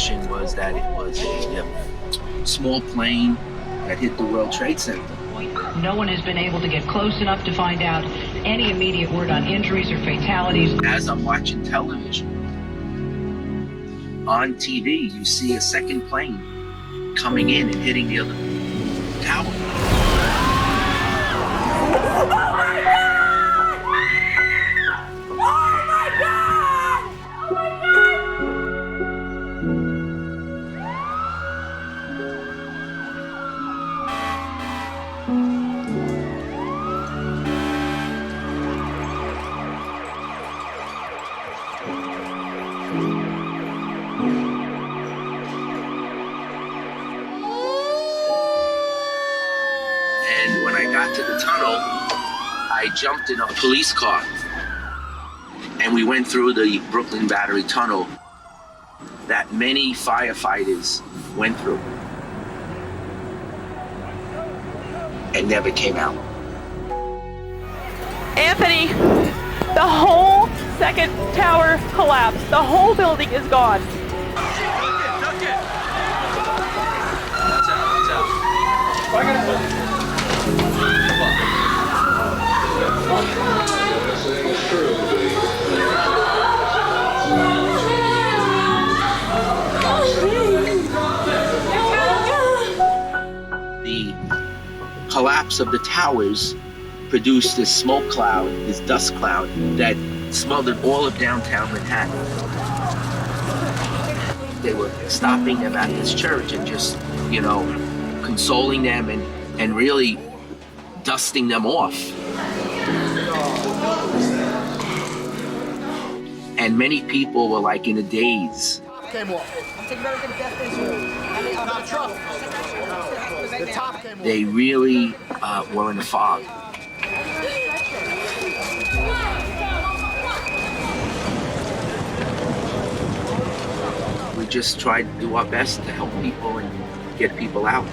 impression was that it was a small plane that hit the World Trade Center. No one has been able to get close enough to find out any immediate word on injuries or fatalities. As I'm watching television, on TV, you see a second plane coming in and hitting the other tower. And when I got to the tunnel, I jumped in a police car and we went through the Brooklyn Battery Tunnel that many firefighters went through and never came out. Anthony, the whole second tower collapsed. The whole building is gone. Duck it. Watch out. The collapse of the towers produced this smoke cloud, this dust cloud that smothered all of downtown Manhattan. They were stopping them at this church and just, consoling them and really dusting them off. And many people were like in a daze. They really were in a fog. We just tried to do our best to help people and get people out.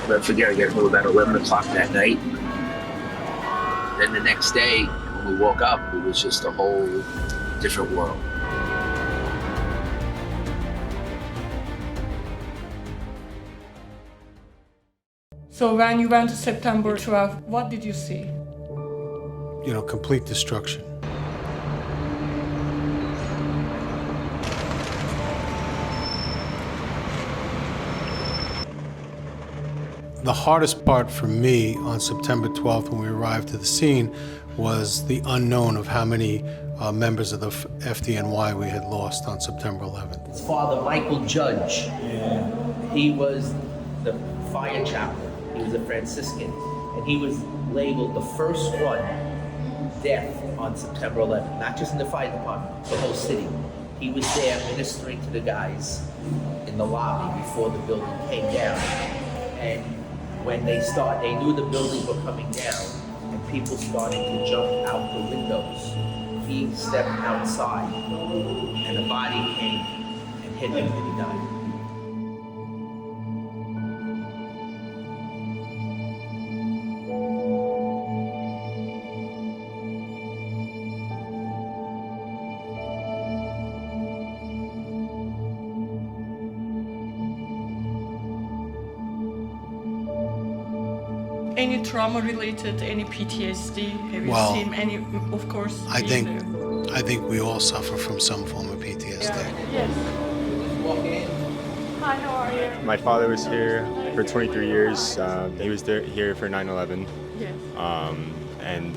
But forget, I got home about 11 o'clock that night. Then the next day, when we woke up, it was just a whole different world. So when you went to September 12th, what did you see? Complete destruction. The hardest part for me on September 12th when we arrived to the scene was the unknown of how many members of the F.D.N.Y. we had lost on September 11th. His father, Michael Judge, he was the fire chaplain. He was a Franciscan, and he was labeled the first one death on September 11th, not just in the fire department, the whole city. He was there ministering to the guys in the lobby before the building came down. And when they knew the buildings were coming down and people started to jump out the windows. He stepped outside and a body came and hit him and he died. Any trauma related, any PTSD? Have you seen any? Of course. I think we all suffer from some form of PTSD. Yes. Hi, how are you? My father was here for 23 years. He was here for 9/11. Yes. And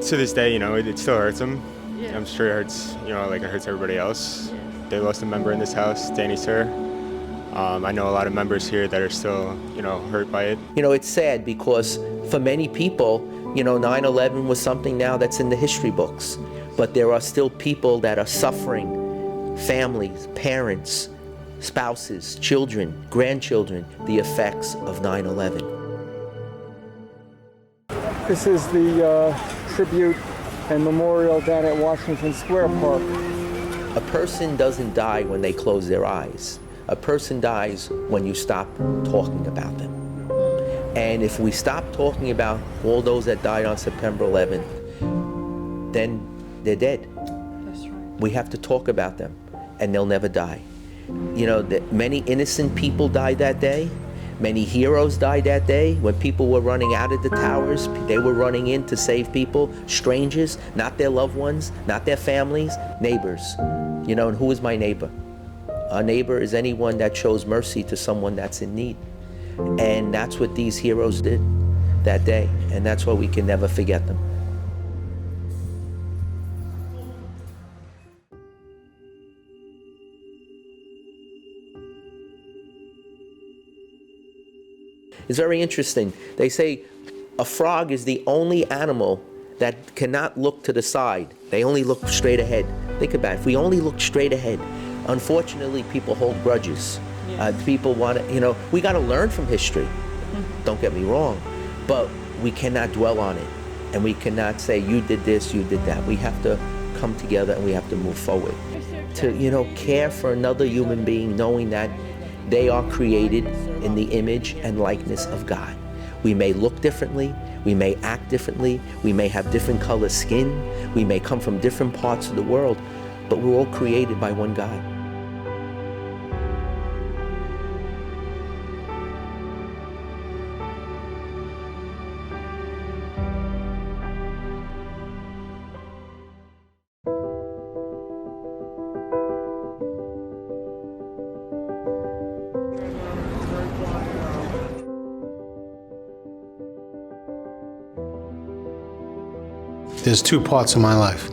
to this day, it still hurts him. Yes. I'm sure it hurts, like it hurts everybody else. Yes. They lost a member in this house, Danny Sir. I know a lot of members here that are still, hurt by it. It's sad because for many people, 9/11 was something now that's in the history books. But there are still people that are suffering, families, parents, spouses, children, grandchildren, the effects of 9/11. This is the tribute and memorial down at Washington Square Park. A person doesn't die when they close their eyes. A person dies when you stop talking about them. And if we stop talking about all those that died on September 11th, then they're dead. That's right. We have to talk about them, and they'll never die. You know, many innocent people died that day. Many heroes died that day. When people were running out of the towers, they were running in to save people, strangers, not their loved ones, not their families, neighbors. You know, and who is my neighbor? A neighbor is anyone that shows mercy to someone that's in need. And that's what these heroes did that day, and that's why we can never forget them. It's very interesting. They say a frog is the only animal that cannot look to the side. They only look straight ahead. Think about it. If we only look straight ahead, unfortunately, people hold grudges. Yes. People want to, you know, we got to learn from history. Don't get me wrong, but we cannot dwell on it. And we cannot say, you did this, you did that. We have to come together and we have to move forward. To, you know, care for another human being, knowing that they are created in the image and likeness of God. We may look differently, we may act differently, we may have different color skin, we may come from different parts of the world, but we're all created by one God. There's two parts of my life.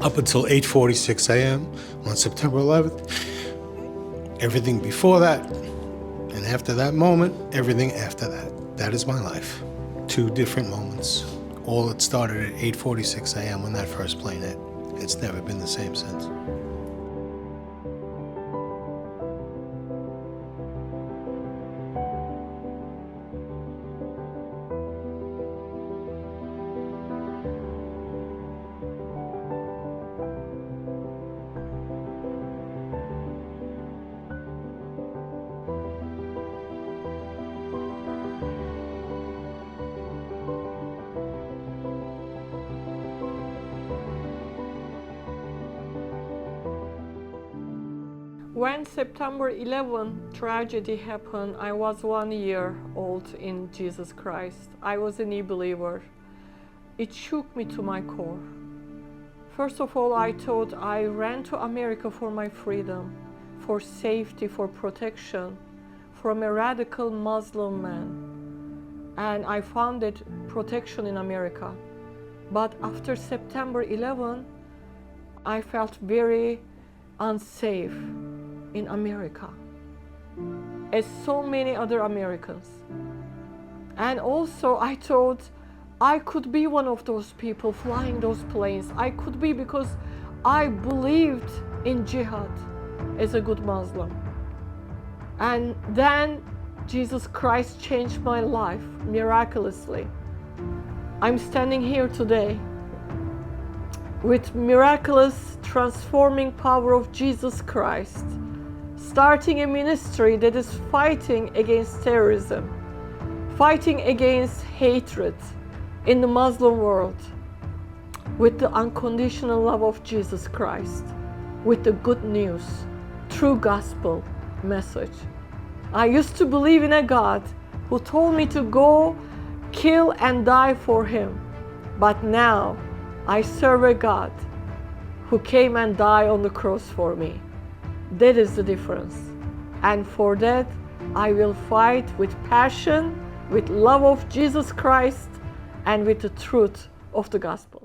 Up until 8:46 a.m. on September 11th, everything before that, and after that moment, everything after that. That is my life. Two different moments. All it started at 8:46 a.m. when that first plane hit. It's never been the same since. When September 11 tragedy happened, I was 1 year old in Jesus Christ. I was a new believer. It shook me to my core. First of all, I thought I ran to America for my freedom, for safety, for protection from a radical Muslim man. And I found that protection in America. But after September 11, I felt very unsafe in America, as so many other Americans. And also I thought I could be one of those people flying those planes. I could be, because I believed in jihad as a good Muslim. And then Jesus Christ changed my life miraculously. I'm standing here today with miraculous transforming power of Jesus Christ, starting a ministry that is fighting against terrorism, fighting against hatred in the Muslim world, with the unconditional love of Jesus Christ, with the good news, true gospel message. I used to believe in a God who told me to go kill and die for him, but now I serve a God who came and died on the cross for me. That is the difference. And for that, I will fight with passion, with love of Jesus Christ, and with the truth of the gospel.